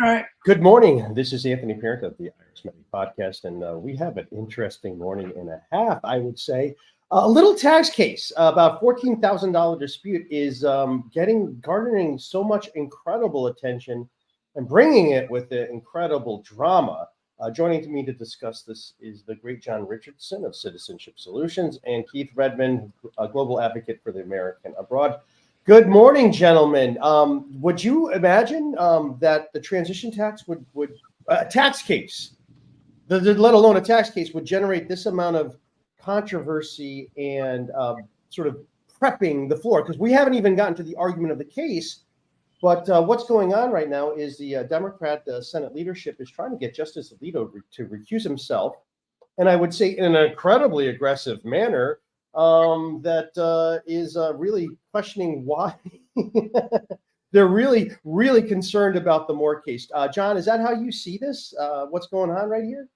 All right. Good morning. This is Anthony Parent of the Irish Medic Podcast, and we have an interesting morning and a half, I would say. A little tax case about $14,000 dispute is garnering so much incredible attention and bringing it with the incredible drama. Joining me to discuss this is the great John Richardson of Citizenship Solutions and Keithr Redmond, a global advocate for the American abroad. Good morning, gentlemen. Would you imagine that the transition tax would a tax case, let alone a tax case, would generate this amount of controversy and sort of prepping the floor? Because we haven't even gotten to the argument of the case. But what's going on right now is the Democrat Senate leadership is trying to get Justice Alito to recuse himself, and I would say in an incredibly aggressive manner. That is really questioning why they're really concerned about the Moore case. John, is that how you see this? What's going on right here?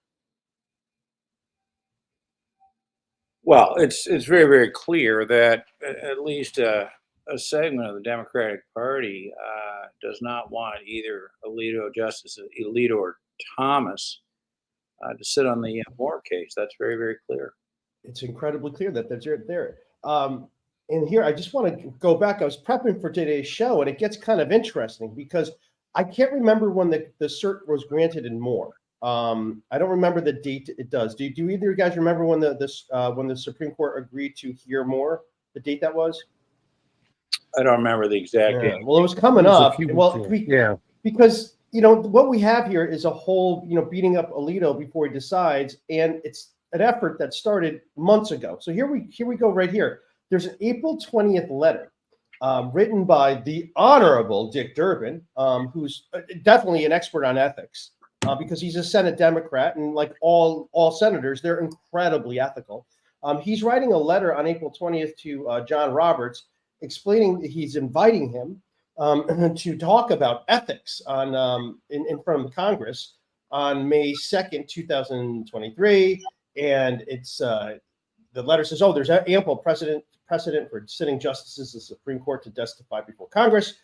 Well, it's very, very clear that at least a segment of the Democratic Party does not want either Justice Alito or Thomas to sit on the Moore case. That's very, very clear. It's incredibly clear that they're there. And here, I just want to go back. I was prepping for today's show, and it gets kind of interesting because I can't remember when the cert was granted in Moore. I don't remember the date it does. Do either of you guys remember when the Supreme Court agreed to hear Moore, the date that was? I don't remember the exact date. Well, it was coming up. Because what we have here is a whole beating up Alito before he decides, and it's an effort that started months ago. So here we go right here. There's an April 20th letter written by the Honorable Dick Durbin, who's definitely an expert on ethics because he's a Senate Democrat, and like all senators, they're incredibly ethical. He's writing a letter on April 20th to John Roberts, explaining that he's inviting him to talk about ethics on in front of the Congress on May 2nd, 2023. And it's the letter says, there's ample precedent for sitting justices of the Supreme Court to testify before Congress,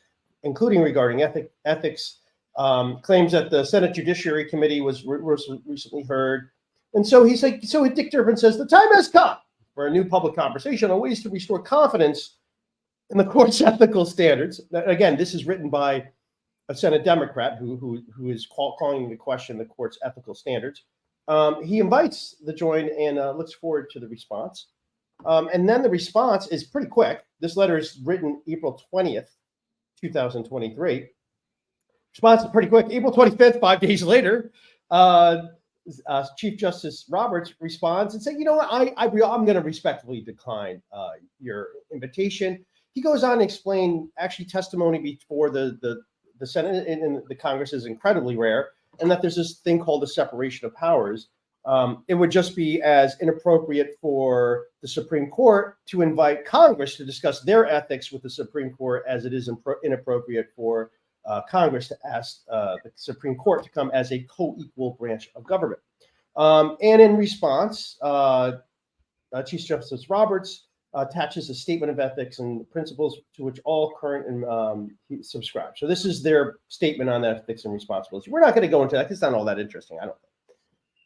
including regarding ethics. Claims that the Senate Judiciary Committee was recently heard. And so he's like, Dick Durbin says, the time has come for a new public conversation on ways to restore confidence in the court's ethical standards. Again, this is written by a Senate Democrat who is calling into question the court's ethical standards. He invites the join and looks forward to the response. And then the response is pretty quick. This letter is written April 20th, 2023. Response is pretty quick. April 25th, 5 days later, Chief Justice Roberts responds and says, you know what, I'm going to respectfully decline your invitation. He goes on to explain actually testimony before the Senate and the Congress is incredibly rare, and that there's this thing called the separation of powers. It would just be as inappropriate for the Supreme Court to invite Congress to discuss their ethics with the Supreme Court as it is inappropriate for Congress to ask the Supreme Court to come as a co-equal branch of government. And in response, Chief Justice Roberts attaches a statement of ethics and principles to which all current and subscribe. So this is their statement on ethics and responsibility. We're not going to go into that because it's not all that interesting, I don't think.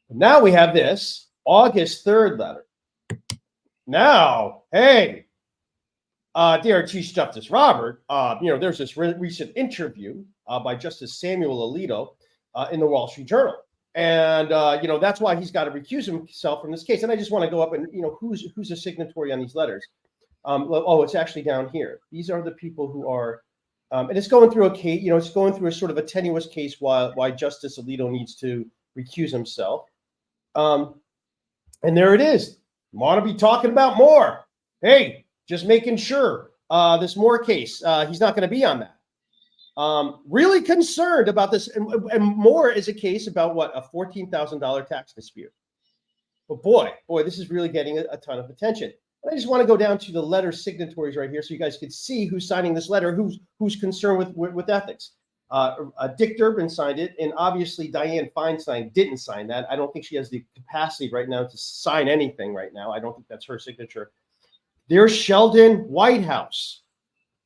But now we have this August 3rd letter. Now, hey, dear Chief Justice Robert, there's this recent interview by Justice Samuel Alito in the Wall Street Journal. And, that's why he's got to recuse himself from this case. And I just want to go up and, who's a signatory on these letters? It's actually down here. These are the people who are, and it's going through a case, it's going through a sort of a tenuous case why Justice Alito needs to recuse himself. And there it is. Want to be talking about Moore. Hey, just making sure this Moore case, he's not going to be on that. Really concerned about this, and Moore is a case about a $14,000 tax dispute. But boy, this is really getting a ton of attention. And I just want to go down to the letter signatories right here, so you guys could see who's signing this letter, who's concerned with ethics. Dick Durbin signed it, and obviously Dianne Feinstein didn't sign that. I don't think she has the capacity right now to sign anything right now. I don't think that's her signature. There's Sheldon Whitehouse.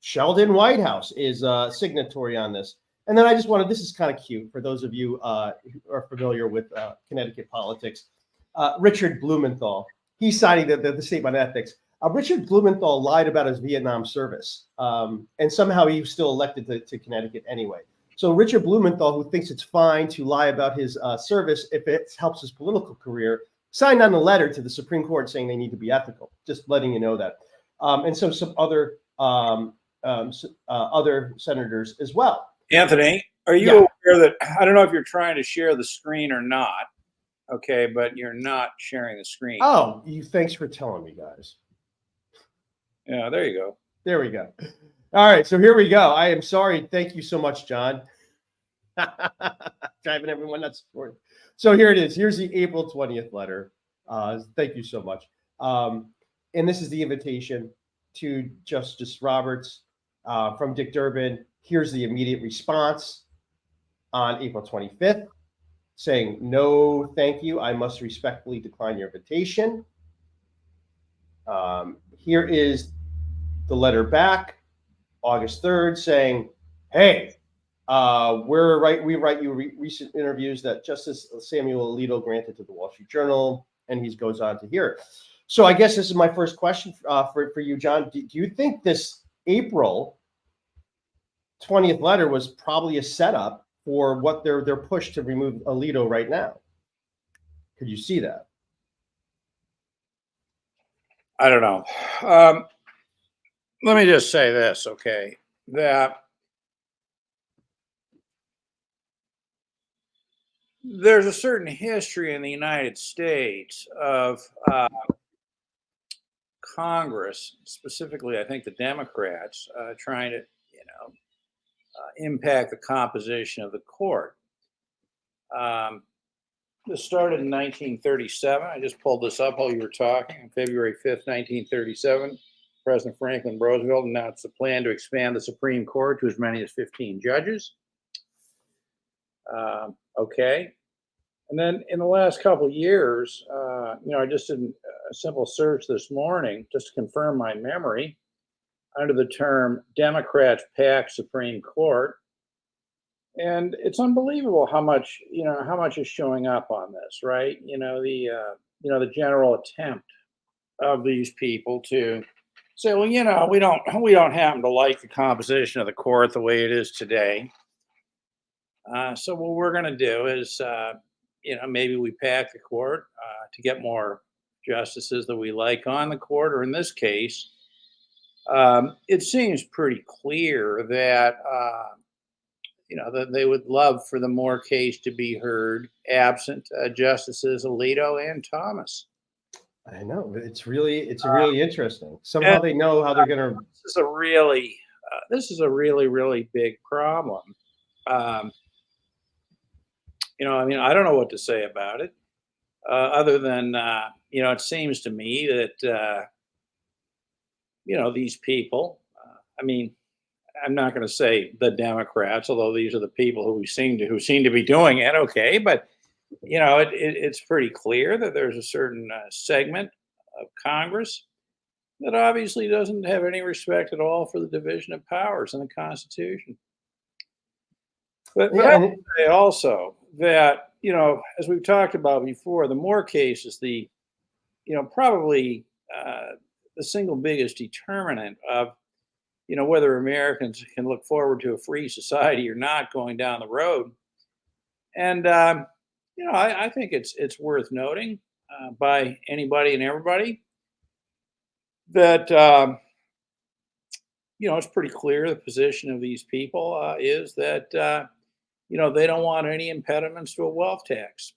Sheldon Whitehouse is a signatory on this. And then I just wanted, this is kind of cute for those of you who are familiar with Connecticut politics. Richard Blumenthal, he's signing the statement on ethics. Richard Blumenthal lied about his Vietnam service, and somehow he was still elected to Connecticut anyway. So Richard Blumenthal, who thinks it's fine to lie about his service if it helps his political career, signed on a letter to the Supreme Court saying they need to be ethical. Just letting you know that. And so some other senators as well. Anthony, are you aware that, I don't know if you're trying to share the screen or not, okay, but you're not sharing the screen. Oh, thanks for telling me, guys. Yeah, there you go. There we go. All right, so here we go. I am sorry. Thank you so much, John. Driving everyone nuts. So here it is. Here's the April 20th letter. Thank you so much. And this is the invitation to Justice Roberts from Dick Durbin. Here's the immediate response on April 25th, saying, no, thank you. I must respectfully decline your invitation. Here is the letter back, August 3rd, saying, hey, we write you recent interviews that Justice Samuel Alito granted to the Wall Street Journal, and he goes on to here. So I guess this is my first question for you, John. Do you think this April 20th letter was probably a setup for what their push to remove Alito right now? Could you see that? I don't know. Let me just say this, okay, that there's a certain history in the United States of Congress, specifically, I think the Democrats, trying to, impact the composition of the court. This started in 1937. I just pulled this up while you were talking. On February 5th, 1937, President Franklin Roosevelt announced a plan to expand the Supreme Court to as many as 15 judges. Okay. And then in the last couple of years, I just did a simple search this morning just to confirm my memory under the term Democrats pack Supreme Court. And it's unbelievable how much is showing up on this, right? The general attempt of these people to say, well, we don't happen to like the composition of the court the way it is today. So what we're going to do is, maybe we pack the court to get more justices that we like on the court, or in this case, it seems pretty clear that that they would love for the Moore case to be heard absent Justices Alito and Thomas. I know it's really interesting. Somehow they know how they're going to. This is a really big problem. I don't know what to say about it, other than it seems to me that these people. I'm not going to say the Democrats, although these are the people who seem to be doing it. Okay, but it's pretty clear that there's a certain segment of Congress that obviously doesn't have any respect at all for the division of powers in the Constitution. But I would say also that as we've talked about before, the Moore case is probably the single biggest determinant of whether Americans can look forward to a free society or not going down the road. And, I think it's worth noting by anybody and everybody that, it's pretty clear the position of these people is that, they don't want any impediments to a wealth tax.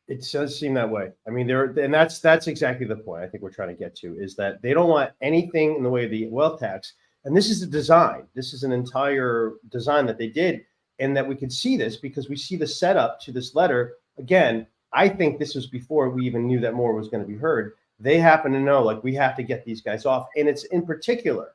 It does seem that way. And that's exactly the point I think we're trying to get to, is that they don't want anything in the way of the wealth tax. And this is a design. This is an entire design that they did, and that we can see this because we see the setup to this letter. Again, I think this was before we even knew that Moore was going to be heard. They happen to know, like, we have to get these guys off. And it's in particular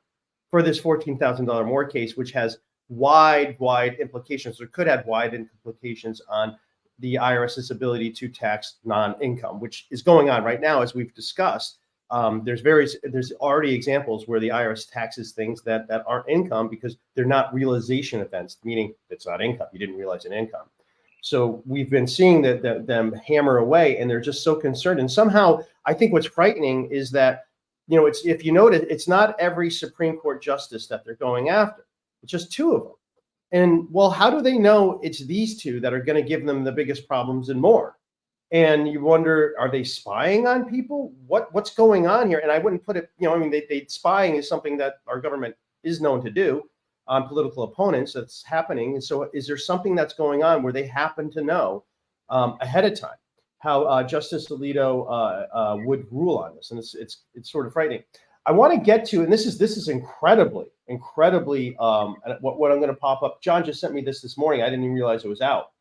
for this $14,000 Moore case, which has wide implications, or could have wide implications on the IRS's ability to tax non-income, which is going on right now, as we've discussed. There's already examples where the IRS taxes things that aren't income because they're not realization events, meaning it's not income. You didn't realize an income. So we've been seeing them hammer away, and they're just so concerned. And somehow, I think what's frightening is that, it's, if you notice, it's not every Supreme Court justice that they're going after. It's just two of them. And well, how do they know it's these two that are going to give them the biggest problems and more? And you wonder, are they spying on people? What's going on here? And I wouldn't put it, spying is something that our government is known to do on political opponents. That's happening. And so is there something that's going on where they happen to know ahead of time how Justice Alito would rule on this? And it's sort of frightening. I want to get to, and this is incredibly what I'm going to pop up. John just sent me this morning. I didn't even realize it was out.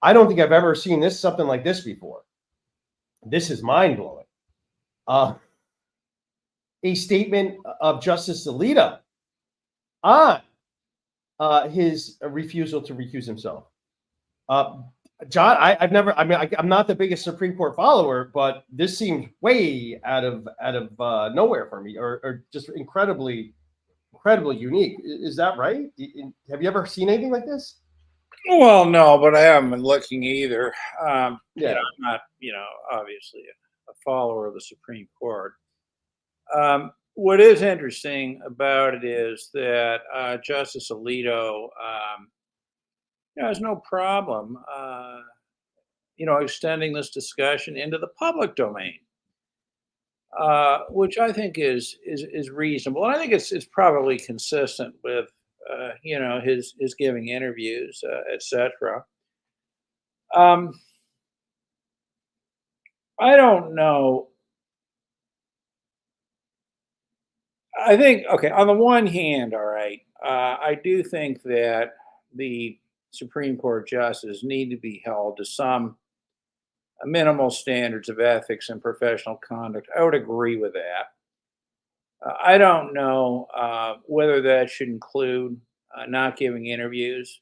I don't think I've ever seen something like this before. This is mind-blowing. A statement of Justice Alito on his refusal to recuse himself. John, I'm not the biggest Supreme Court follower, but this seems way out of nowhere for me, or just incredibly unique. Is that right? Have you ever seen anything like this? Well, no, but I haven't been looking either. I'm not, obviously a follower of the Supreme Court. What is interesting about it is that Justice Alito has no problem, extending this discussion into the public domain, which I think is reasonable, and I think it's probably consistent with his giving interviews, etc. I don't know. I think, okay, on the one hand, all right, I do think that the Supreme Court justices need to be held to some minimal standards of ethics and professional conduct. I would agree with that. I don't know whether that should include not giving interviews,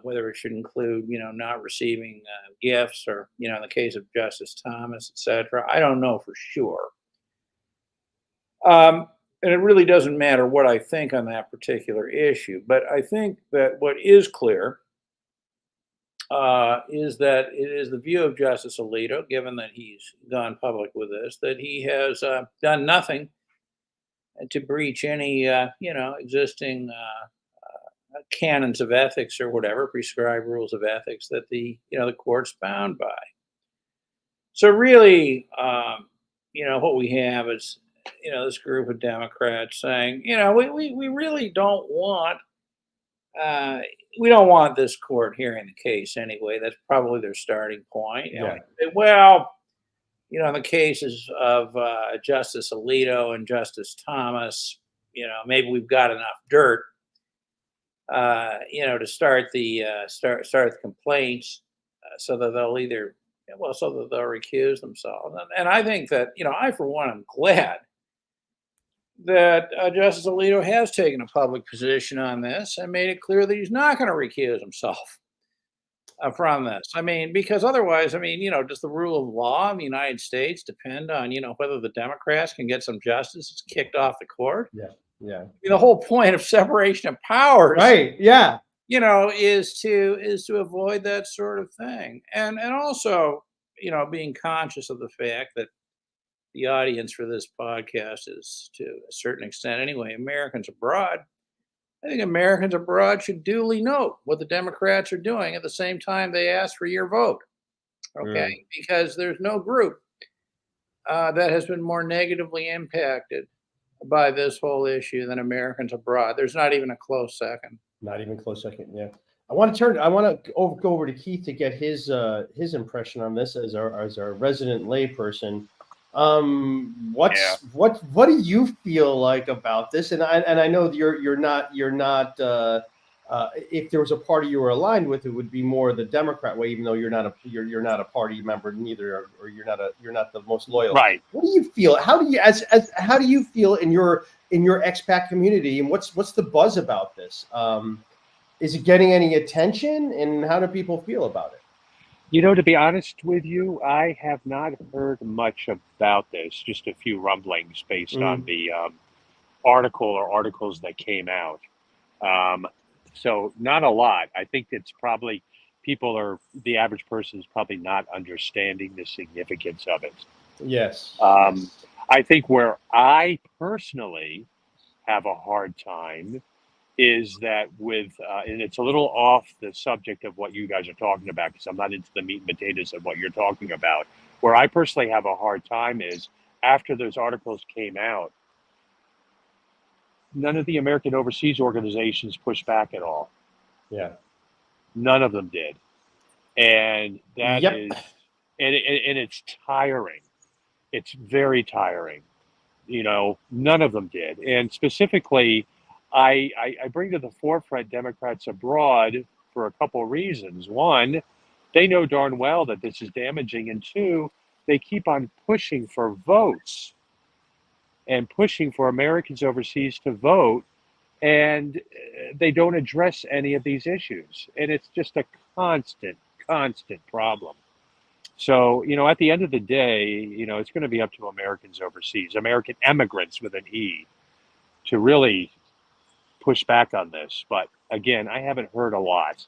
whether it should include, not receiving gifts, or, in the case of Justice Thomas, etc. I don't know for sure. And it really doesn't matter what I think on that particular issue. But I think that what is clear is that it is the view of Justice Alito, given that he's gone public with this, that he has done nothing to breach any, existing canons of ethics or whatever, prescribed rules of ethics that the court's bound by. So really, what we have is, this group of Democrats saying, we really don't want, we don't want this court hearing the case anyway. That's probably their starting point. Well, in the cases of Justice Alito and Justice Thomas, maybe we've got enough dirt, to start the complaints, so that they'll recuse themselves. And I think that, I for one am glad that Justice Alito has taken a public position on this and made it clear that he's not going to recuse himself from this. Because otherwise, does the rule of law in the United States depend on, whether the Democrats can get some justices kicked off the court? Yeah. The whole point of separation of powers, right? Yeah. Is to avoid that sort of thing, and also, being conscious of the fact that the audience for this podcast is, to a certain extent anyway, Americans abroad. I think Americans abroad should duly note what the Democrats are doing at the same time they ask for your vote. Okay, because there's no group that has been more negatively impacted by this whole issue than Americans abroad. There's not even a close second. Not even a close second. Yeah. I want to go over to Keith to get his impression on this as our resident layperson. What do you feel like about this? And I know you're not if there was a party you were aligned with, it would be more the Democrat way, even though you're not a party member neither, or you're not the most loyal. Right. What do you feel? How do you feel in your expat community, and what's the buzz about this? Is it getting any attention, and how do people feel about it? To be honest with you, I have not heard much about this, just a few rumblings based on Mm, the article or articles that came out. Um, so, not a lot. I think it's probably the average person is probably not understanding the significance of it. yes, Um, yes. I think where I personally have a hard time is that and it's a little off the subject of what you guys are talking about because I'm not into the meat and potatoes of what you're talking about. Where I personally have a hard time is after those articles came out, none of the American overseas organizations pushed back at all. Yeah. None of them did. And that Yep. is, and it's tiring. It's very tiring. None of them did. And specifically, I bring to the forefront Democrats abroad for a couple of reasons. One, they know darn well that this is damaging. And two, they keep on pushing for votes and pushing for Americans overseas to vote. And they don't address any of these issues. And it's just a constant, constant problem. So, at the end of the day, it's going to be up to Americans overseas, American immigrants with an E, to really push back on this. But again, I haven't heard a lot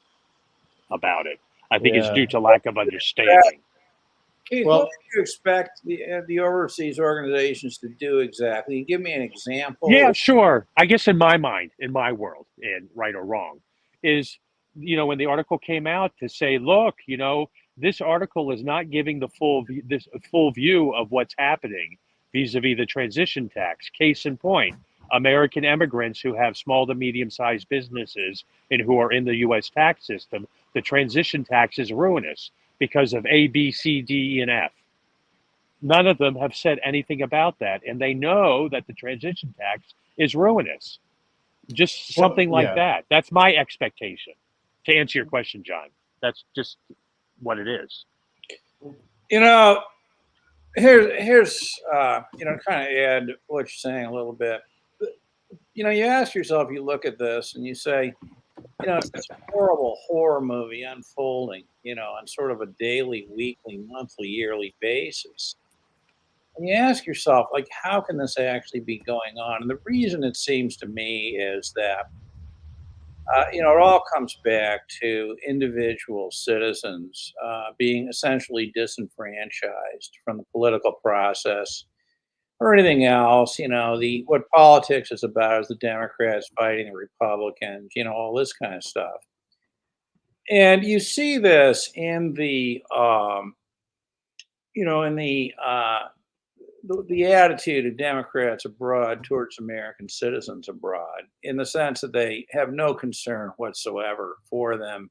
about it. I think it's due Yeah. to lack of understanding. Keith, what Well, do you expect the overseas organizations to do exactly? Can you give me an Yeah, example? sure. I guess in my mind, in my world, and right or wrong, is, when the article came out to say, look, this article is not giving this full view of what's happening vis-a-vis the transition tax. Case in point, American immigrants who have small to medium-sized businesses and who are in the U.S. tax system, the transition tax is ruinous because of A, B, C, D, E, and F. None of them have said anything about that, and they know that the transition tax is ruinous. Just well, something like yeah. that. That's my expectation. To answer your question, John, that's just what it is. You know, here's kind of add what you're saying a little bit. You ask yourself, you look at this and you say, it's this horrible horror movie unfolding, on sort of a daily, weekly, monthly, yearly basis. And you ask yourself, like, how can this actually be going on? And the reason it seems to me is that, it all comes back to individual citizens being essentially disenfranchised from the political process or anything else. The what politics is about is the Democrats fighting the Republicans. All this kind of stuff. And you see this in the attitude of Democrats abroad towards American citizens abroad, in the sense that they have no concern whatsoever for them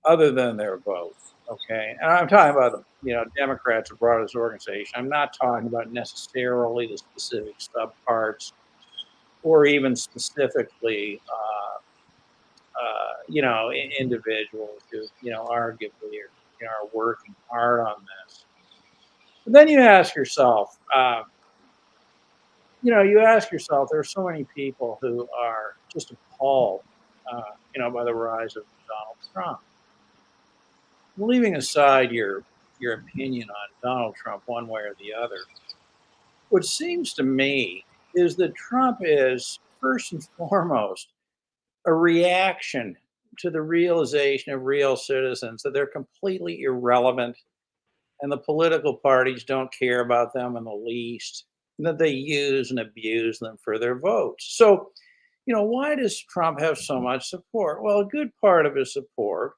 other than their vote. Okay, and I'm talking about the Democrats abroad as an organization. I'm not talking about necessarily the specific subparts or even specifically, individuals who arguably are working hard on this. But then you ask yourself, there are so many people who are just appalled, by the rise of Donald Trump. Leaving aside your opinion on Donald Trump one way or the other, what seems to me is that Trump is first and foremost a reaction to the realization of real citizens that they're completely irrelevant and the political parties don't care about them in the least, and that they use and abuse them for their votes. So, why does Trump have so much support? Well, a good part of his support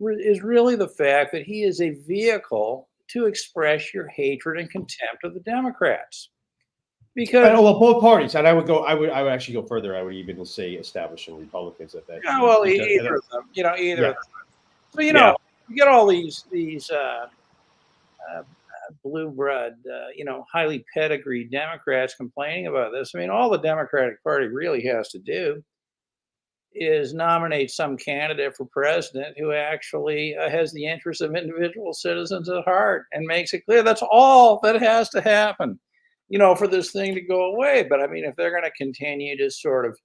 is really the fact that he is a vehicle to express your hatred and contempt of the Democrats. Because, Well, both parties, and I would actually go further. I would even say establishing Republicans at that yeah, too, well, because either of them, either yeah, of them. So, Yeah. you get all these uh, blue blood, highly pedigreed Democrats complaining about this. I mean, all the Democratic Party really has to do is nominate some candidate for president who actually has the interests of individual citizens at heart and makes it clear. That's all that has to happen, for this thing to go away. But I mean, if they're going to continue to sort of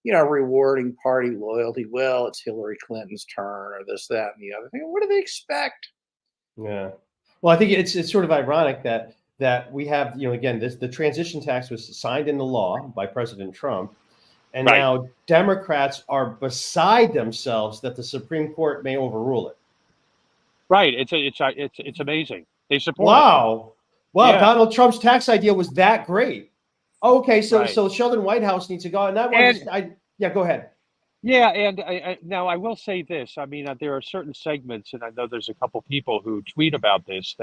rewarding party loyalty. Well, it's Hillary Clinton's turn, or this, that, and the other thing. What do they expect? Yeah. Well, I think it's sort of ironic that we have, again, the transition tax was signed into law by President Trump, and Right. now Democrats are beside themselves that the Supreme Court may overrule it. Right. It's amazing. They support it. Wow. Yeah. Donald Trump's tax idea was that great. Okay, so Right. so Sheldon Whitehouse needs to go, and yeah, go ahead. Yeah, and now I will say this. I mean, there are certain segments, and I know there's a couple people who tweet about this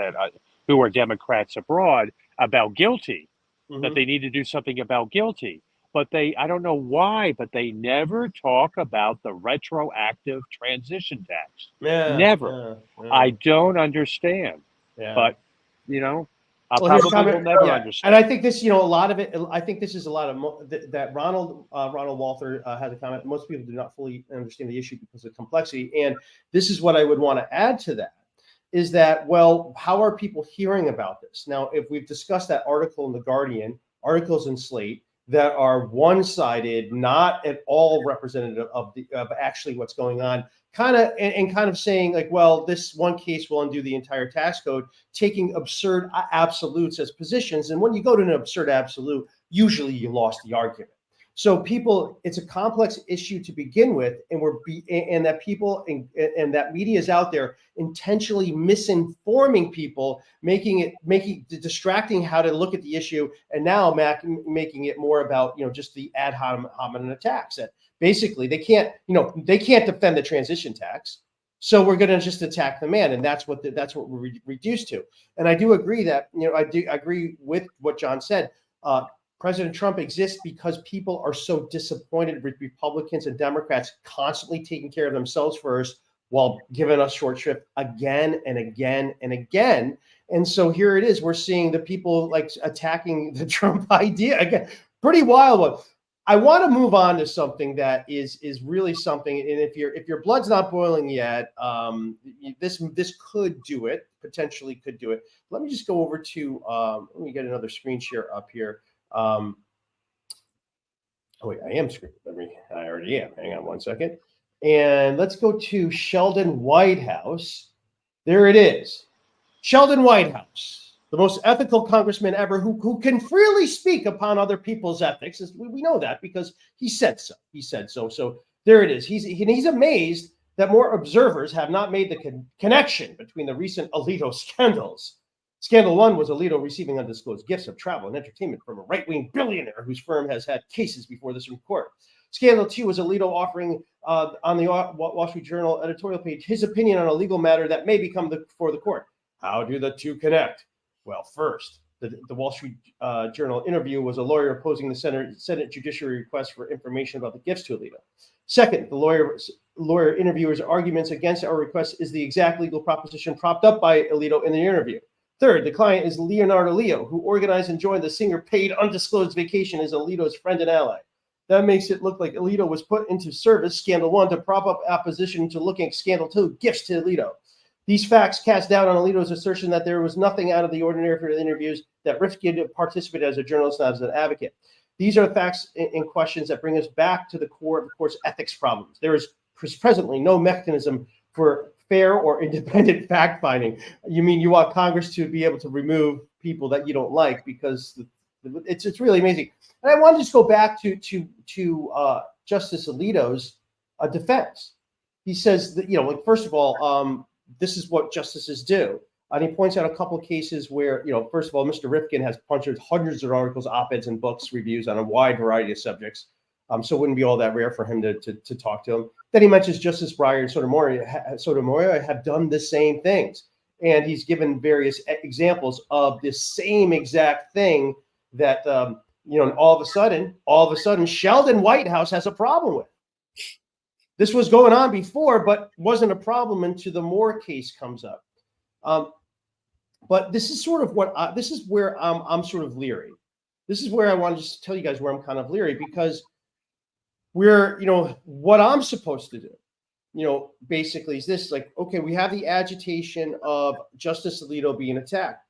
who are Democrats abroad about guilty, that Mhm. they need to do something about guilty. But I don't know why, but they never talk about the retroactive transition tax. Yeah, Never. yeah, I yeah, don't understand, yeah. but I Well, here's a probably will comment. never Yeah, and understand. I think this, a lot of it. I think this is a lot of that Ronald Walther has a comment. Most people do not fully understand the issue because of complexity, and this is what I would want to add to that. Is that, well, how are people hearing about this? Now, if we've discussed that article in The Guardian, articles in Slate that are one-sided, not at all representative of actually what's going on, kind of saying like, well, this one case will undo the entire tax code, taking absurd absolutes as positions. And when you go to an absurd absolute, usually you lost the argument. So it's a complex issue to begin with, and that people and that media is out there intentionally misinforming people, distracting how to look at the issue, and now making it more about just the ad hominem attacks. That basically they can't defend the transition tax, so we're going to just attack the man, and that's what we're reduced to. And I do agree that I agree with what John said. President Trump exists because people are so disappointed with Republicans and Democrats constantly taking care of themselves first while giving us short shrift again and again and again. And so here it is. We're seeing the people like attacking the Trump idea again. Pretty wild one. I want to move on to something that is really something. And if your blood's not boiling yet, this could do it. Potentially could do it. Let me just go over to. Let me get another screen share up here. Oh wait, I am screwed. I already am. Hang on one second. And let's go to Sheldon Whitehouse. There it is. Sheldon Whitehouse, the most ethical congressman ever, who can freely speak upon other people's ethics. We know that because he said so. He said so. So there it is. He's amazed that more observers have not made the connection between the recent Alito scandals. Scandal 1 was Alito receiving undisclosed gifts of travel and entertainment from a right-wing billionaire whose firm has had cases before the Supreme Court. Scandal 2 was Alito offering on the Wall Street Journal editorial page his opinion on a legal matter that may become before the court. How do the two connect? Well, first, the Wall Street Journal interview was a lawyer opposing the Senate judiciary request for information about the gifts to Alito. Second, the lawyer interviewer's arguments against our request is the exact legal proposition propped up by Alito in the interview. Third, the client is Leonardo Leo, who organized and joined the singer-paid undisclosed vacation as Alito's friend and ally. That makes it look like Alito was put into service, Scandal 1, to prop up opposition to looking at Scandal 2, gifts to Alito. These facts cast doubt on Alito's assertion that there was nothing out of the ordinary for the interviews, that Rifkin participated as a journalist, not as an advocate. These are facts and questions that bring us back to the core of the court's ethics problems. There is presently no mechanism for fair or independent fact-finding. You mean you want Congress to be able to remove people that you don't like because it's really amazing. And I want to just go back to Justice Alito's defense. He says that, first of all, this is what justices do. And he points out a couple of cases where, first of all, Mr. Rifkin has punctured hundreds of articles, op-eds, and books reviews on a wide variety of subjects. So it wouldn't be all that rare for him to talk to him. Then he mentions Justice Breyer and Sotomayor have done the same things. And he's given various examples of this same exact thing that, and all of a sudden, Sheldon Whitehouse has a problem with. This was going on before, but wasn't a problem until the Moore case comes up. But this is sort of this is where I'm sort of leery. This is where I want to just tell you guys where I'm kind of leery, because what I'm supposed to do, basically is this, like, okay, we have the agitation of Justice Alito being attacked.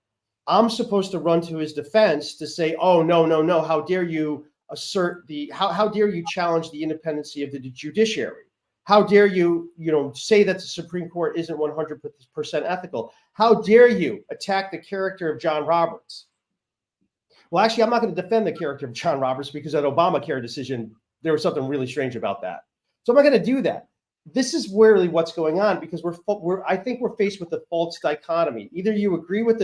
I'm supposed to run to his defense to say, oh, no, how dare you assert how dare you challenge the independency of the judiciary? How dare you, say that the Supreme Court isn't 100% ethical? How dare you attack the character of John Roberts? Well, actually, I'm not going to defend the character of John Roberts because that Obamacare decision, there was something really strange about that. So I'm not going to do that. This is really what's going on because I think we're faced with a false dichotomy. Either you agree with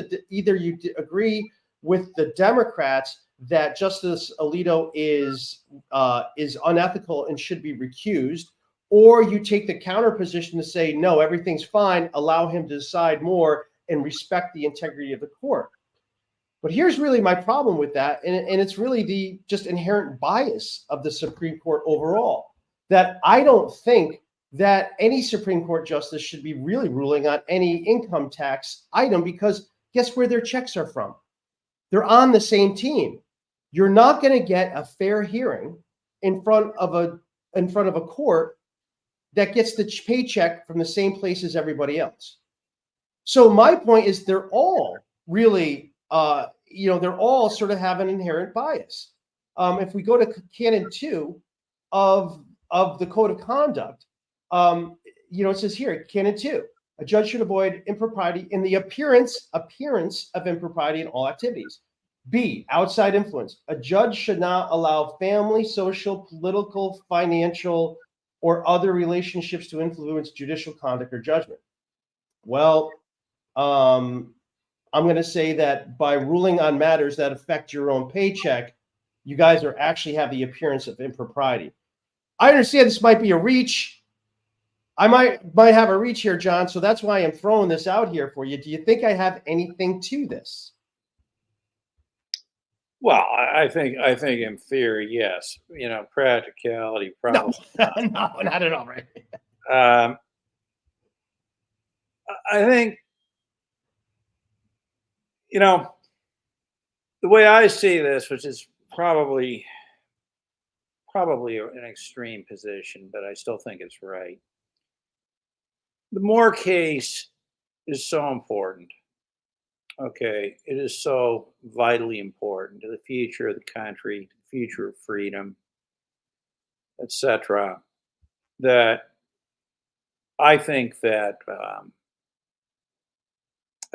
agree with the Democrats that Justice Alito is unethical and should be recused, or you take the counter position to say, no, everything's fine, allow him to decide more and respect the integrity of the court. But here's really my problem with that, and it's really the just inherent bias of the Supreme Court overall, that I don't think that any Supreme Court justice should be really ruling on any income tax item because guess where their checks are from? They're on the same team. You're not going to get a fair hearing in front of a court that gets the paycheck from the same place as everybody else. So my point is they're all really, they're all sort of have an inherent bias. If we go to Canon 2 of the Code of Conduct, it says here, Canon 2, a judge should avoid impropriety in the appearance of impropriety in all activities. B, outside influence. A judge should not allow family, social, political, financial, or other relationships to influence judicial conduct or judgment. Well, I'm going to say that by ruling on matters that affect your own paycheck, you guys are actually have the appearance of impropriety. I understand this might be a reach. I might have a reach here, John. So that's why I'm throwing this out here for you. Do you think I have anything to this? Well, I think in theory, yes. Practicality, probably. No, not at all, right? I think, the way I see this, which is probably an extreme position, but I still think it's right. The Moore case is so important. Okay, it is so vitally important to the future of the country, the future of freedom, etc. That I think that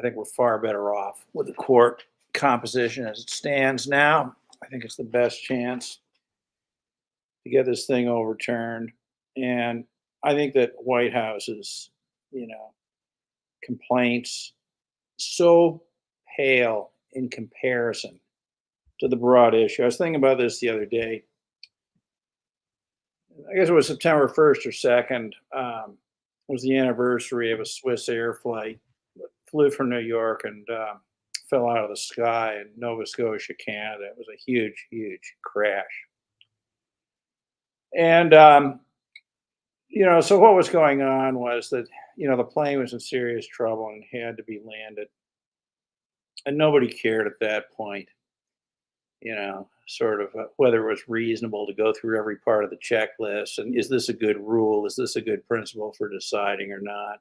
we're far better off with the court composition as it stands now. I think it's the best chance to get this thing overturned, and I think that Whitehouse's, complaints so pale in comparison to the broad issue. I was thinking about this the other day. I guess it was September 1st or 2nd, was the anniversary of a Swiss Air flight that flew from New York and fell out of the sky in Nova Scotia, Canada. It was a huge, huge crash. And, so what was going on was that, the plane was in serious trouble and had to be landed. And nobody cared at that point, sort of whether it was reasonable to go through every part of the checklist and is this a good rule? Is this a good principle for deciding or not?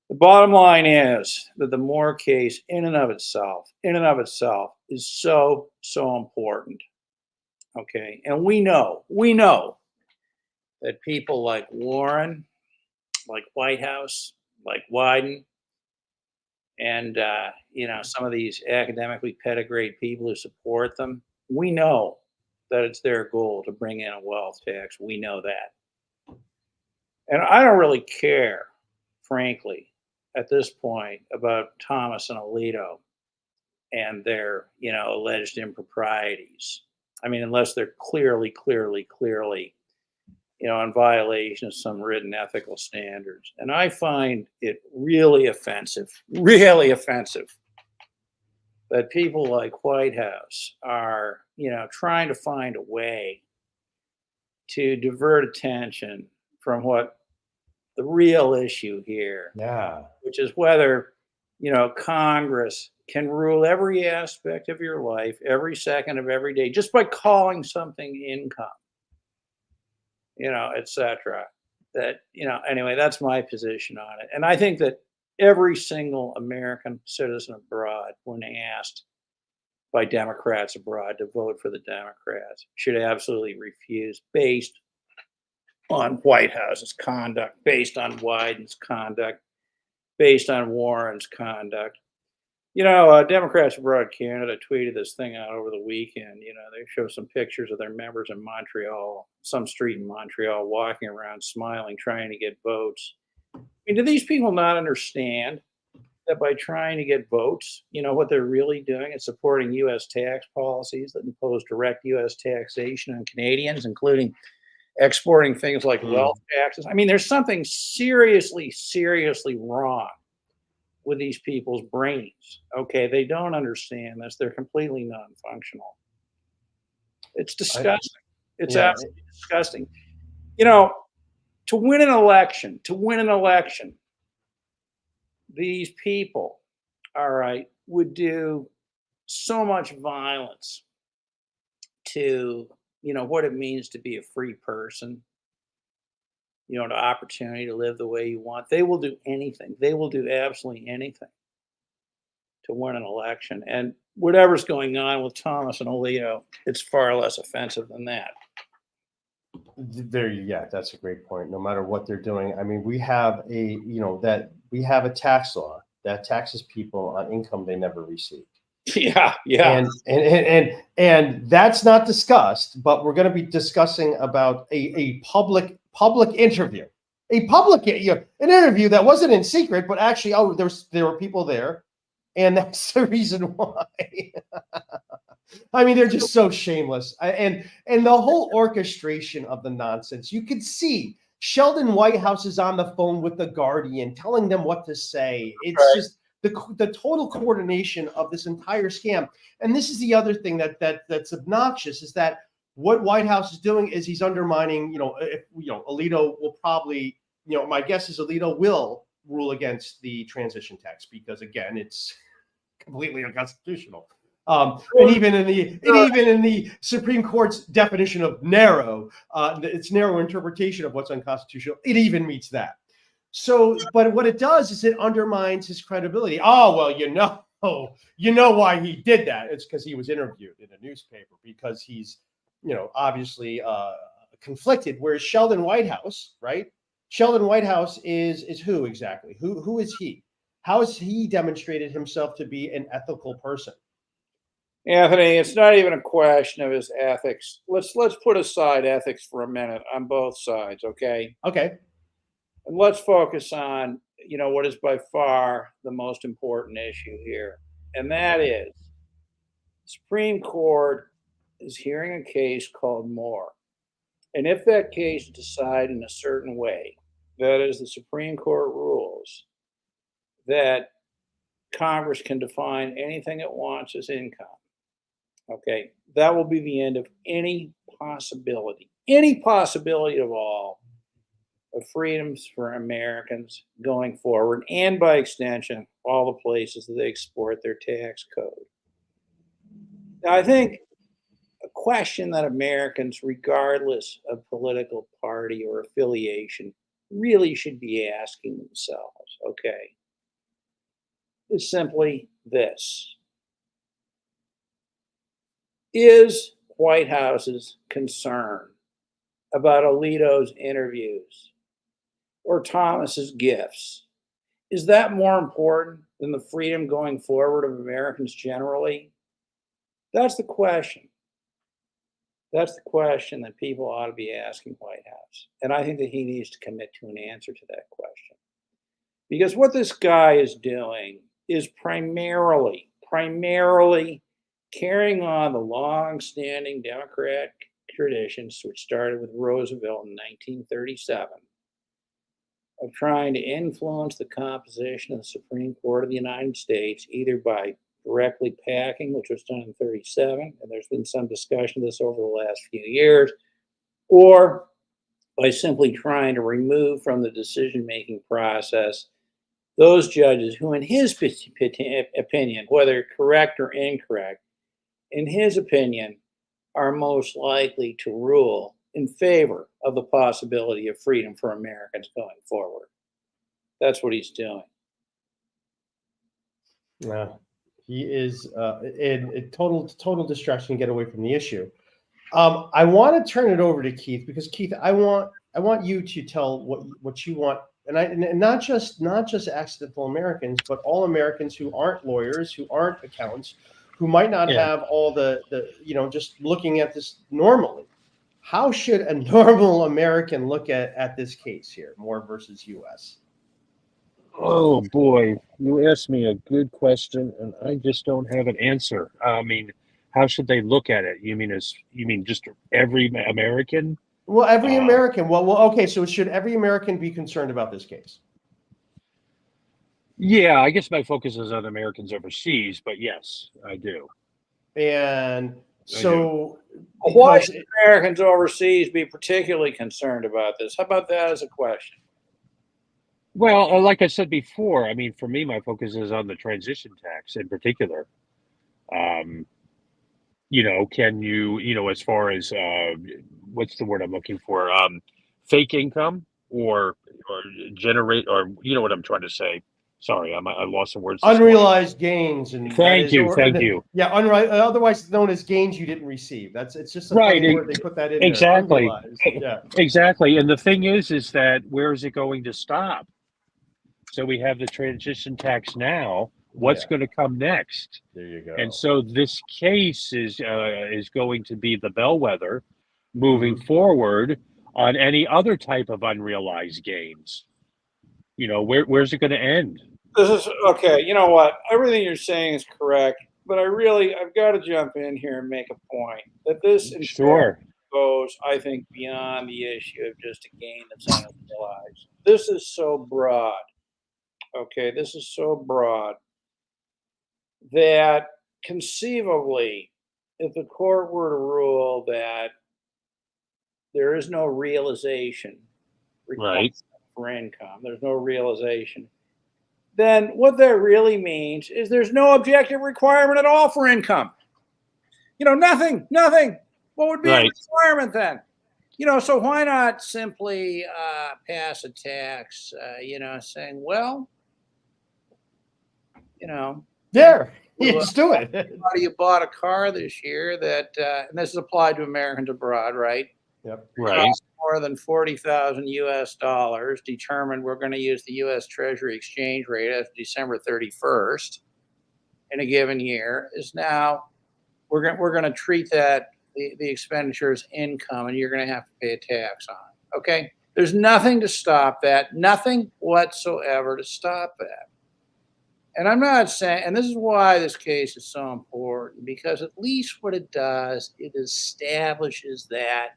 The bottom line is that the Moore case in and of itself is so, so important. Okay. And we know that people like Warren, like Whitehouse, like Wyden, and some of these academically pedigreed people who support them, we know that it's their goal to bring in a wealth tax. We know that. And I don't really care, frankly, at this point about Thomas and Alito and their, alleged improprieties. I mean, unless they're clearly, in violation of some written ethical standards. And I find it really offensive that people like Whitehouse are, trying to find a way to divert attention from what the real issue here, which is whether, Congress can rule every aspect of your life, every second of every day, just by calling something income. etc. That, anyway, that's my position on it. And I think that every single American citizen abroad, when asked, by Democrats abroad to vote for the Democrats should absolutely refuse based on Whitehouse's conduct, based on Wyden's conduct, based on Warren's conduct. Democrats abroad Canada tweeted this thing out over the weekend. They show some pictures of their members in Montreal, some street in Montreal, walking around smiling, trying to get votes. I mean, do these people not understand that by trying to get votes, what they're really doing is supporting U.S. tax policies that impose direct U.S. taxation on Canadians, including exporting things like wealth taxes? I mean, there's something seriously, seriously wrong with these people's brains. Okay, they don't understand this. They're completely non-functional. It's disgusting. It's absolutely disgusting. To win an election, these people, all right, would do so much violence to, what it means to be a free person, the opportunity to live the way you want. They will do anything. They will do absolutely anything to win an election. And whatever's going on with Thomas and Alito, it's far less offensive than that. That's a great point. No matter what they're doing, I mean, we have a tax law that taxes people on income they never received. Yeah. And that's not discussed, but we're going to be discussing about a public interview, an interview that wasn't in secret, but actually, there were people there, and that's the reason why. I mean, they're just so shameless, and the whole orchestration of the nonsense. You could see Sheldon Whitehouse is on the phone with the Guardian, telling them what to say. It's just the total coordination of this entire scam. And this is the other thing that's obnoxious, is that what Whitehouse is doing is he's undermining. Alito will probably. My guess is Alito will rule against the transition tax because, again, it's completely unconstitutional. And even in the Supreme Court's definition of narrow, its narrow interpretation of what's unconstitutional, it even meets that. So, but what it does is it undermines his credibility. Oh, well, you know why he did that. It's because he was interviewed in a newspaper, because he's, obviously conflicted. Whereas Sheldon Whitehouse, right? Sheldon Whitehouse is who exactly? Who is he? How has he demonstrated himself to be an ethical person? Anthony, it's not even a question of his ethics. Let's put aside ethics for a minute on both sides, okay? Okay. And let's focus on, what is by far the most important issue here. And that is, the Supreme Court is hearing a case called Moore. And if that case is decided in a certain way, that is, the Supreme Court rules that Congress can define anything it wants as income, okay, that will be the end of any possibility at all of freedoms for Americans going forward, and by extension, all the places that they export their tax code. Now, I think a question that Americans, regardless of political party or affiliation, really should be asking themselves, okay, is simply this. Is Whitehouse's concern about Alito's interviews or Thomas's gifts, is that more important than the freedom going forward of Americans generally? That's the question. That's the question that people ought to be asking Whitehouse. And I think that he needs to commit to an answer to that question. Because what this guy is doing is primarily carrying on the long-standing Democratic traditions, which started with Roosevelt in 1937, of trying to influence the composition of the Supreme Court of the United States, either by directly packing, which was done in 37, and there's been some discussion of this over the last few years, or by simply trying to remove from the decision-making process those judges who, in his opinion, whether correct or incorrect, in his opinion, are most likely to rule in favor of the possibility of freedom for Americans going forward. That's what he's doing. Yeah, He is in total distraction. Get away from the issue. I want to turn it over to Keith because Keith, I want you to tell what you want, and not just accidental Americans, but all Americans who aren't lawyers, who aren't accountants, who might not Yeah. have all the just looking at this normally. How should a normal American look at this case here, Moore versus U.S.? Oh boy, you asked me a good question, and I just don't have an answer. I mean, how should they look at it? You mean just every American? Well, every Uh, American. Well, okay. So should every American be concerned about this case? yeah, I guess my focus is on Americans overseas, but yes, I do. And I do. so, Why because should Americans overseas be particularly concerned about this? How about that as a question? Well, like I said before, I mean, for me, my focus is on the transition tax in particular. Um, can as far as what's the word I'm looking for? Fake income or generate, or you know what I'm trying to say. Sorry, I lost some words this morning. unrealized gains, and that Thank is, you, thank you. yeah, otherwise known as gains you didn't receive. It's just a Right, funny word they put that in there. exactly, Unrealized. Yeah. exactly. And the thing is that where is it going to stop? So we have the transition tax now. What's Yeah. going to come next? There you And go. so this case is going to be the bellwether moving Mhm. forward on any other type of unrealized gains. Where's it going to end? This is okay. You know what? Everything you're saying is correct, but I've got to jump in here and make a point that this, in fact, Sure. goes, I think, beyond the issue of just a gain that's unrealized. This is so broad. Okay, this is so broad that conceivably, if the court were to rule that there is no realization requirement Right. for income, there's no realization, then what that really means is there's no objective requirement at all for income. Nothing, nothing. What would be a Right. requirement then? So why not simply pass a tax, saying, well, you know, There. you, Let's do it. you bought a car this year that, and this is applied to Americans abroad, right? Yep. Right. Cost more than 40,000 US dollars, determined we're going to use the US Treasury exchange rate as December 31st in a given year, is now we're going to treat that the expenditure as income, and you're going to have to pay a tax on it. Okay? There's nothing to stop that, nothing whatsoever to stop that. And I'm not saying, and this is why this case is so important, because at least what it does, it establishes that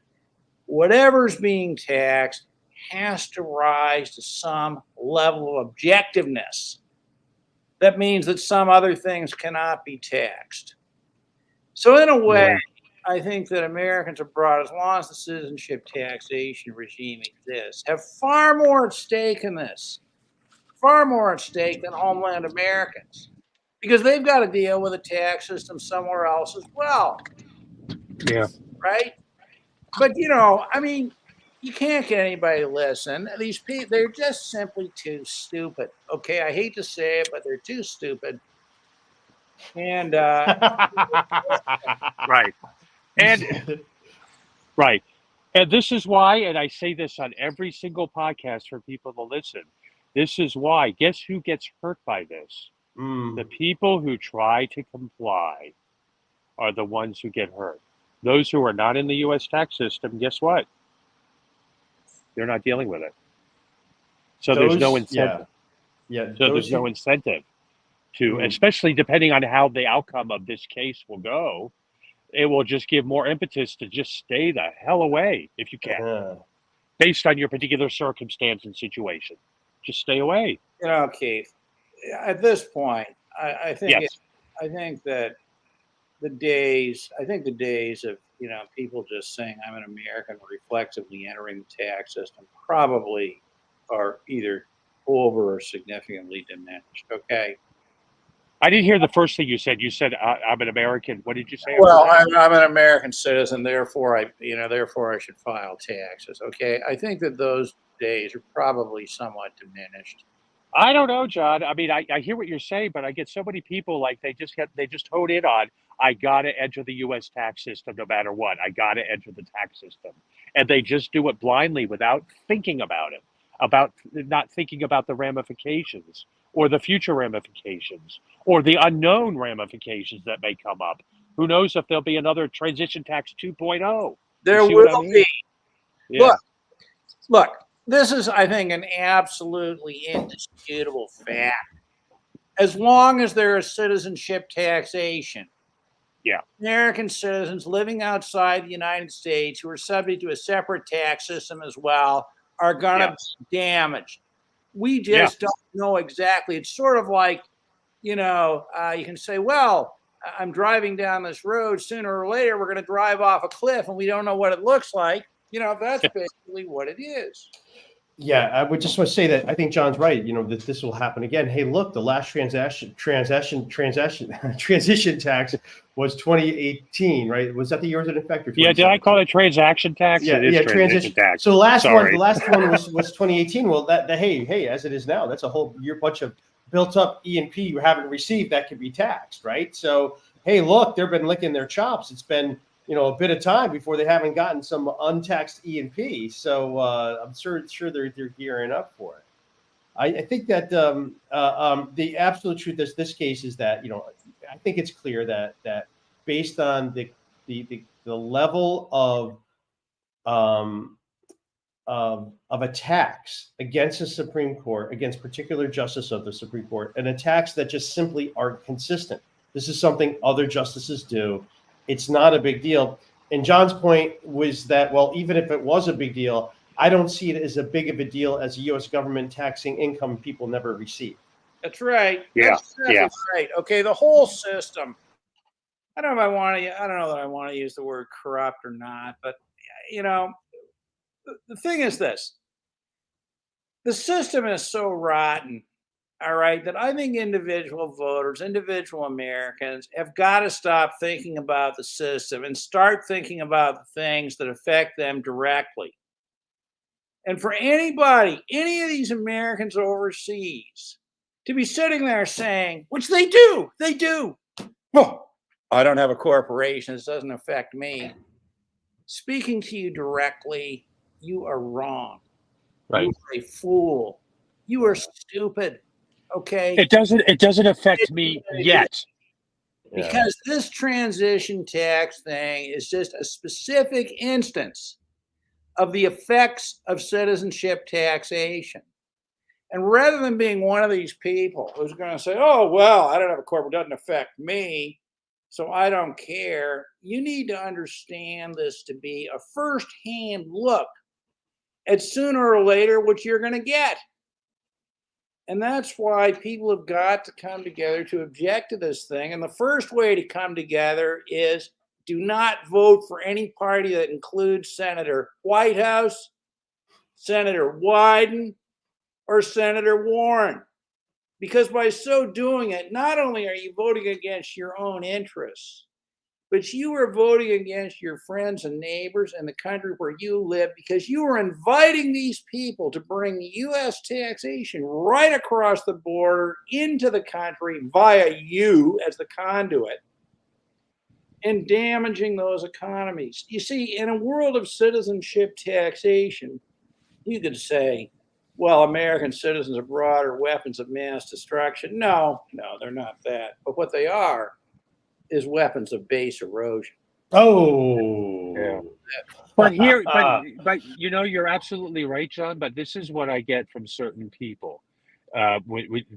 whatever's being taxed has to rise to some level of objectiveness. That means that some other things cannot be taxed. So, in a way, Right. I think that Americans abroad, as long as the citizenship taxation regime exists, have far more at stake in this, far more at stake than homeland Americans, because they've got to deal with a tax system somewhere else as well, Yeah. right? But I mean, you can't get anybody to listen. These people, they're just simply too stupid. Okay, I hate to say it, but they're too stupid. And Right. And right. And this is why, and I say this on every single podcast for people to listen. This is why. Guess who gets hurt by this? The people who try to comply are the ones who get hurt. Those who are not in the U.S. tax system, guess what? They're not dealing with it. So there's no incentive. Yeah. So there's no incentive to, especially depending on how the outcome of this case will go, it will just give more impetus to just stay the hell away if you can, based on your particular circumstance and situation. Just stay away. Keith, at this point, I think Yes. I think that the days of people just saying I'm an American reflexively entering the tax system probably are either over or significantly diminished. Okay. I didn't hear the first thing you said. You said I'm an American. What did you say? Well, after that? I'm an American citizen, therefore I should file taxes. Okay. I think that those days are probably somewhat diminished. I don't know, John. I mean, I hear what you're saying, but I get so many people like they just hone in on I gotta enter the U.S. tax system no matter what. I gotta enter the tax system, and they just do it blindly without thinking about it, about not thinking about the ramifications or the future ramifications or the unknown ramifications that may come up. Who knows if there'll be another transition tax 2.0? You There see what I will be. mean? Yeah. Look, look, this is, I think, an absolutely indisputable fact. As long as there is citizenship taxation, Yeah. American citizens living outside the United States who are subject to a separate tax system as well are going to Yes. be damaged. We Yeah. just don't know exactly. It's sort of like, you can say, well, I'm driving down this road. Sooner or later, we're going to drive off a cliff and we don't know what it looks like. That's basically what it is. Yeah, I would just want to say that I think John's right. That this will happen again. Hey, look, the last transition tax was 2018, right? Was that the year it was in effect? Or Yeah. Did I call it transaction tax? Yeah, It is yeah, transition tax. So the last one Sorry. was 2018. Well, hey, as it is now, that's a whole year bunch of built up E&P you haven't received that could be taxed, right? So hey, look, they've been licking their chops. It's been a bit of time before they haven't gotten some untaxed E&P. So I'm sure they're gearing up for it. I think that the absolute truth is this case is that I think it's clear that based on the level of attacks against the Supreme Court, against particular justice of the Supreme Court, and attacks that just simply aren't consistent. This is something other justices do. It's not a big deal. And John's point was that, well, even if it was a big deal, I don't see it as a big of a deal as the U.S. government taxing income people never receive. That's right. Yeah. That's exactly right. Okay, the whole system. I don't know that I want to use the word corrupt or not, but the thing is this: the system is so rotten, all right, that I think individual voters, individual Americans have got to stop thinking about the system and start thinking about the things that affect them directly. And for anybody, any of these Americans overseas, to be sitting there saying, which they do, oh, I don't have a corporation, this doesn't affect me. Speaking to you directly, you are wrong. Right. You are a fool. You are stupid. Okay. It doesn't affect me yet. Because this transition tax thing is just a specific instance of the effects of citizenship taxation. And rather than being one of these people who's going to say, oh, well, I don't have a corporate, it doesn't affect me, so I don't care, you need to understand this to be a firsthand look at sooner or later what you're going to get. And that's why people have got to come together to object to this thing. And the first way to come together is do not vote for any party that includes Senator Whitehouse, Senator Wyden, or Senator Warren. Because by so doing it, not only are you voting against your own interests, but you are voting against your friends and neighbors in the country where you live because you are inviting these people to bring U.S. taxation right across the border into the country via you as the conduit and damaging those economies. You see, in a world of citizenship taxation, you could say, well, American citizens abroad are weapons of mass destruction. No, they're not that. But what they are is weapons of base erosion. Oh, yeah. But you're absolutely right, John. But this is what I get from certain people,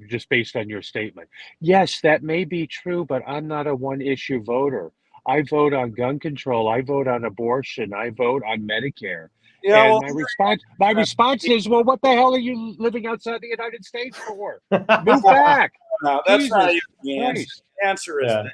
just based on your statement. Yes, that may be true, but I'm not a one-issue voter. I vote on gun control. I vote on abortion. I vote on Medicare. Yeah, And well, my response is, well, what the hell are you living outside the United States for? Move back. no, that's not Jesus even the answer. Christ. The answer is Yeah. this.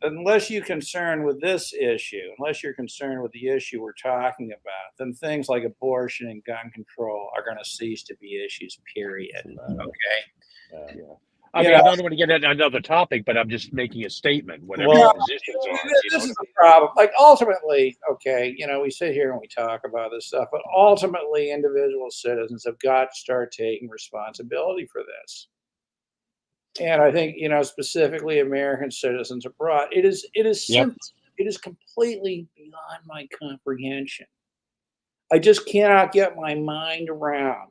Unless you're concerned with this issue, unless you're concerned with the issue we're talking about, then things like abortion and gun control are going to cease to be issues, period. Okay? Yeah. I You mean, I know, don't want to get into another topic, but I'm just making a statement, whatever Well, your positions are. You know this what is I the mean? problem. Like ultimately, okay, we sit here and we talk about this stuff, but ultimately, individual citizens have got to start taking responsibility for this. And I think, specifically American citizens abroad, it is Yep. simple. It is completely beyond my comprehension. I just cannot get my mind around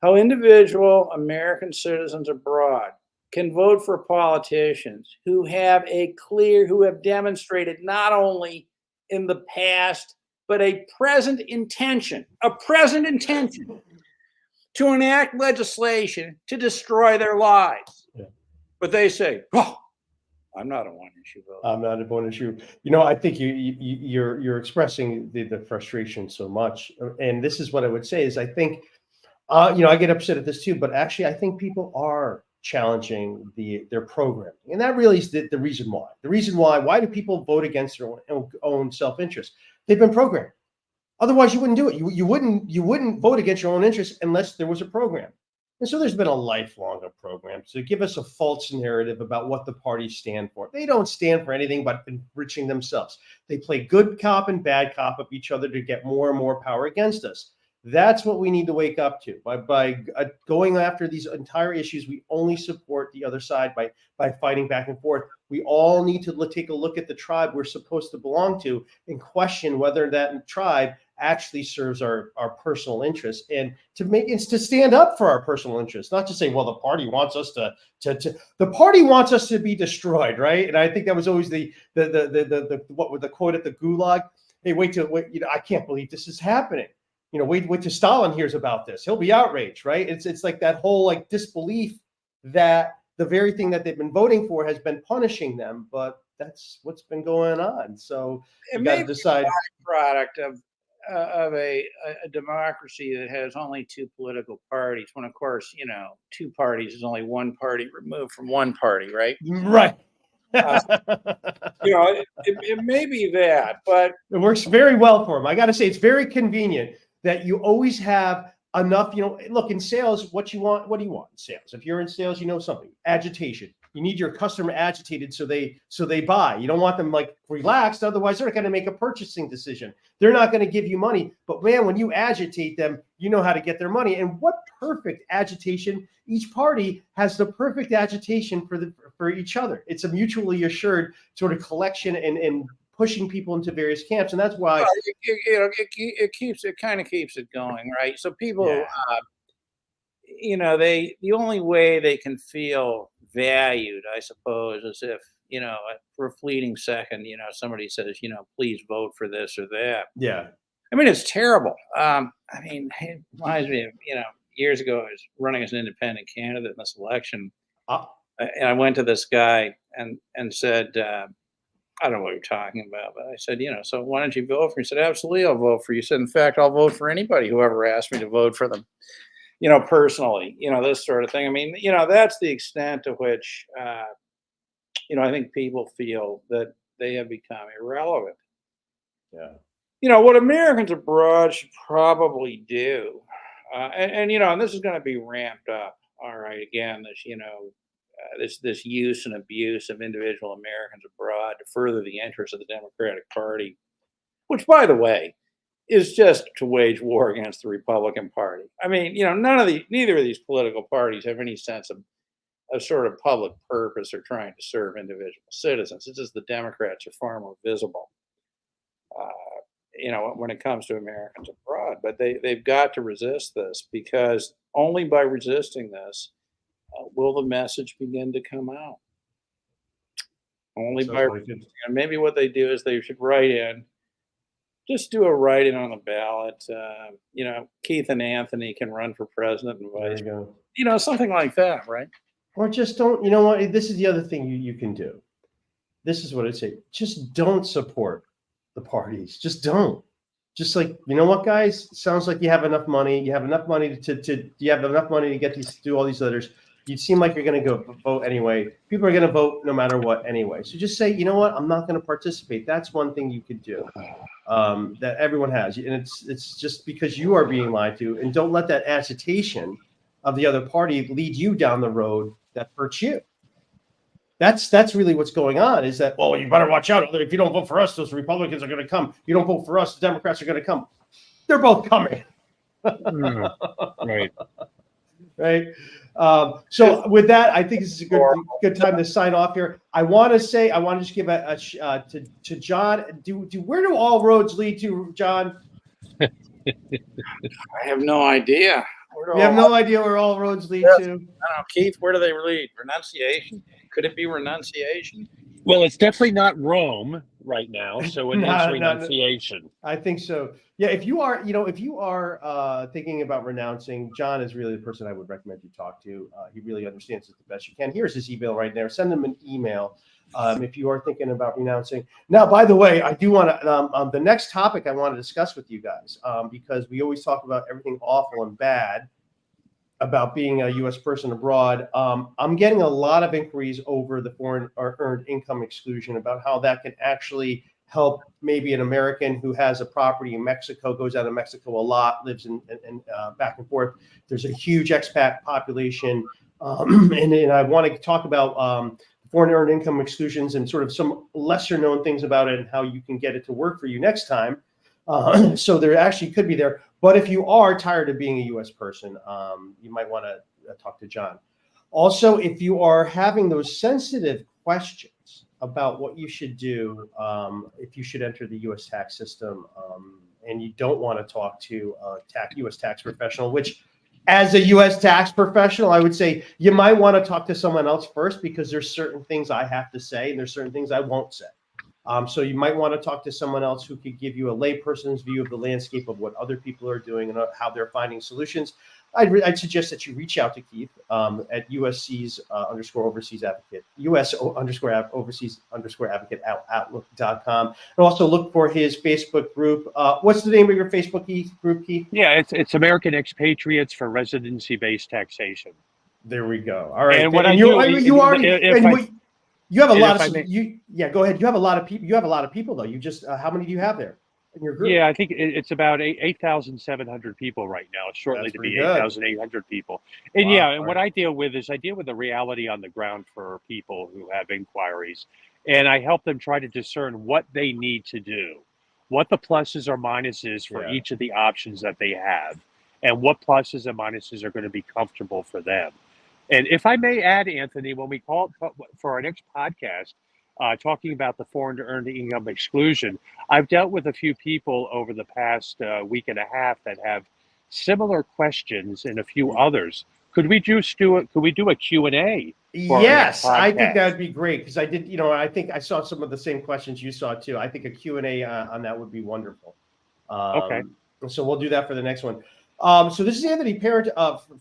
how individual American citizens abroad can vote for politicians who have demonstrated not only in the past, but a present intention to enact legislation to destroy their lives. Yeah. But they say, oh, I'm not a one issue voter. I'm not a bonus issue. I think you're expressing the frustration so much, and this is what I would say is I think, I get upset at this too, but actually I think people are challenging their programming, and that really is the reason why. The reason why do people vote against their own self-interest? They've been programmed. Otherwise, you wouldn't do it. You wouldn't vote against your own interests unless there was a program. And so there's been a lifelong program to give us a false narrative about what the parties stand for. They don't stand for anything but enriching themselves. They play good cop and bad cop of each other to get more and more power against us. That's what we need to wake up to. By going after these entire issues, we only support the other side by fighting back and forth. We all need to take a look at the tribe we're supposed to belong to and question whether that tribe actually serves our personal interests, and to stand up for our personal interests, not to say, well, the party wants us the party wants us to be destroyed, right? And I think that was always the what was the quote at the Gulag? Hey, wait, I can't believe this is happening. Wait till Stalin hears about this. He'll be outraged, right? It's like that whole disbelief that the very thing that they've been voting for has been punishing them, but that's what's been going on. So It you got may to be decide. a product of a democracy that has only two political parties. When, of course, two parties is only one party removed from one party, right? Right. Uh, it may be that, but It works very well for them. I got to say, it's very convenient that you always have enough. Look, in sales, what do you want in sales? If you're in sales, something agitation. You need your customer agitated so they buy. You don't want them relaxed, otherwise they're not going to make a purchasing decision. They're not going to give you money. But man, when you agitate them, you know how to get their money. And what perfect agitation! Each party has the perfect agitation for each other. It's a mutually assured sort of collection and pushing people into various camps, and that's why it kind of keeps it going, right? So people, the only way they can feel valued, I suppose, is if for a fleeting second, somebody says, please vote for this or that. yeah. I mean, it's terrible. It reminds me of years ago, I was running as an independent candidate in this election, Uh, and I went to this guy and said, I don't know what you're talking about, but I said, so why don't you vote for me? He said, absolutely, I'll vote for you. He said, in fact, I'll vote for anybody who ever asked me to vote for them, personally, this sort of thing. I mean, that's the extent to which, I think people feel that they have become irrelevant. yeah. What Americans abroad should probably do, and this is going to be ramped up. All right, again, this use and abuse of individual Americans abroad to further the interests of the Democratic Party, which, by the way, is just to wage war against the Republican Party. I mean, neither of these political parties have any sense of sort of public purpose or trying to serve individual citizens. It's just the Democrats are far more visible, when it comes to Americans abroad. But they've got to resist this, because only by resisting this will the message begin to come out. Only So by resisting. And maybe what they do is they should just do a write-in on the ballot. Keith and Anthony can run for president and there vice. you go. Something like that, right? Or just don't. You know what? This is the other thing you can do. This is what I'd say. Just don't support the parties. Just don't. Just what, guys? Sounds like you have enough money. You have enough money you have enough money to get do all these others. You seem like you're going to go vote anyway. People are going to vote no matter what anyway. So just say, you know what? I'm not going to participate. That's one thing you could do, that everyone has, and it's just because you are being lied to, and don't let that agitation of the other party lead you down the road that hurts you. That's really what's going on, is that, well, you better watch out. If you don't vote for us, those Republicans are going to come. You don't vote for us, the Democrats are going to come. They're both coming. Right. Right. So with that, I think this is a good time to sign off here. I want to just give to John. Where do all roads lead to, John? I have no idea. We have no idea where all roads lead to. I don't know, Keith. Where do they lead? Renunciation? Could it be renunciation? Well, it's definitely not Rome right now, so it is No. renunciation. I think so. Yeah, if you are thinking about renouncing, John is really the person I would recommend you talk to. He really understands it the best you can. Here's his email right there. Send him an email if you are thinking about renouncing. Now, by the way, I do want to the next topic I want to discuss with you guys, because we always talk about everything awful and bad about being a U.S. person abroad. I'm getting a lot of inquiries over the foreign or earned income exclusion, about how that can actually help maybe an American who has a property in Mexico, goes out of Mexico a lot, lives in back and forth. There's a huge expat population. And I want to talk about foreign earned income exclusions and sort of some lesser known things about it and how you can get it to work for you next time. So there actually could be there. But if you are tired of being a U.S. person, you might want to talk to John. Also, if you are having those sensitive questions about what you should do if you should enter the U.S. tax system, and you don't want to talk to a U.S. tax professional, which, as a U.S. tax professional, I would say you might want to talk to someone else first, because there's certain things I have to say and there's certain things I won't say. So you might want to talk to someone else who could give you a layperson's view of the landscape of what other people are doing and how they're finding solutions. I'd suggest that you reach out to Keith at USC's _overseas advocate, US_overseas advocate outlook.com. And also look for his Facebook group. What's the name of your Facebook group, Keith? Yeah, it's American Expatriates for Residency-Based Taxation. There we go. All right. And what you have a lot of go ahead. You have a lot of people. You have a lot of people though. You just how many do you have there in your group? Yeah, I think it's about 8,700 people right now. It's shortly to be 8,800 people. And wow. And what I deal with is the reality on the ground for people who have inquiries, and I help them try to discern what they need to do, what the pluses or minuses for each of the options that they have, and what pluses and minuses are going to be comfortable for them. And if I may add, Anthony, when we call for our next podcast, talking about the foreign earned income exclusion, I've dealt with a few people over the past week and a half that have similar questions and a few others. Could we do a Q&A? Yes, I think that would be great, because I did, I think I saw some of the same questions you saw too. I think a Q&A on that would be wonderful. Okay. So we'll do that for the next one. So this is Anthony Parent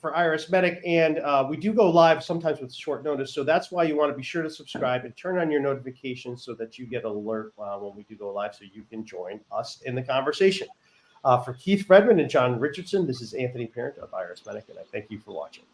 for IRS Medic, and we do go live sometimes with short notice. So that's why you want to be sure to subscribe and turn on your notifications so that you get alert when we do go live, so you can join us in the conversation. For Keithr Redmond and John Richardson, this is Anthony Parent of IRS Medic, and I thank you for watching.